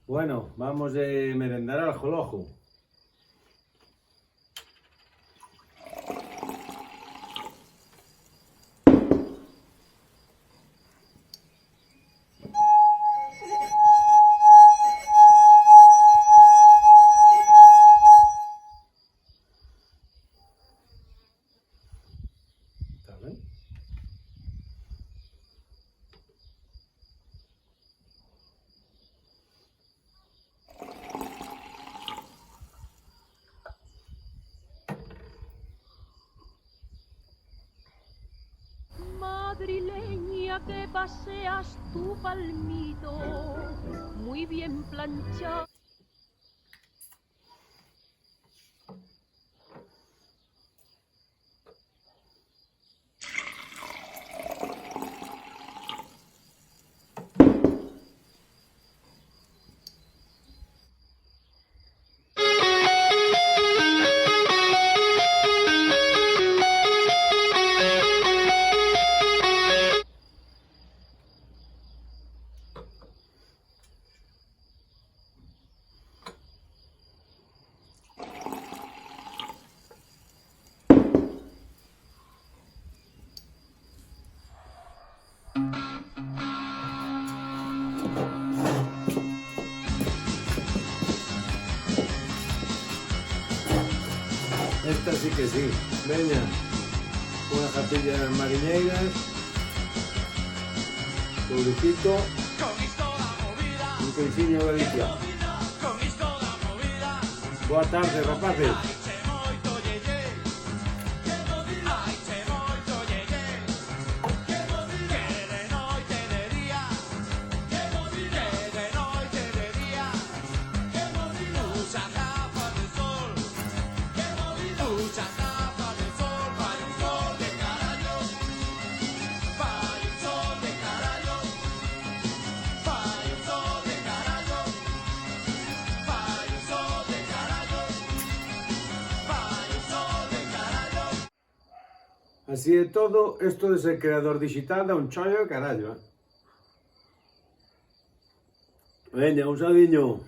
Bueno, vamos de merendar al jolojo. ¿Está bien? Madrileña que paseas tu palmito, muy bien planchado. Esta sí que sí. Veña, unha capilla mariñeiras, pobrecito, un coiciño Galicia. Boa tarde, rapaces. Así de todo, esto de ser creador digital da un chollo de carallo, Veña, un saudiño.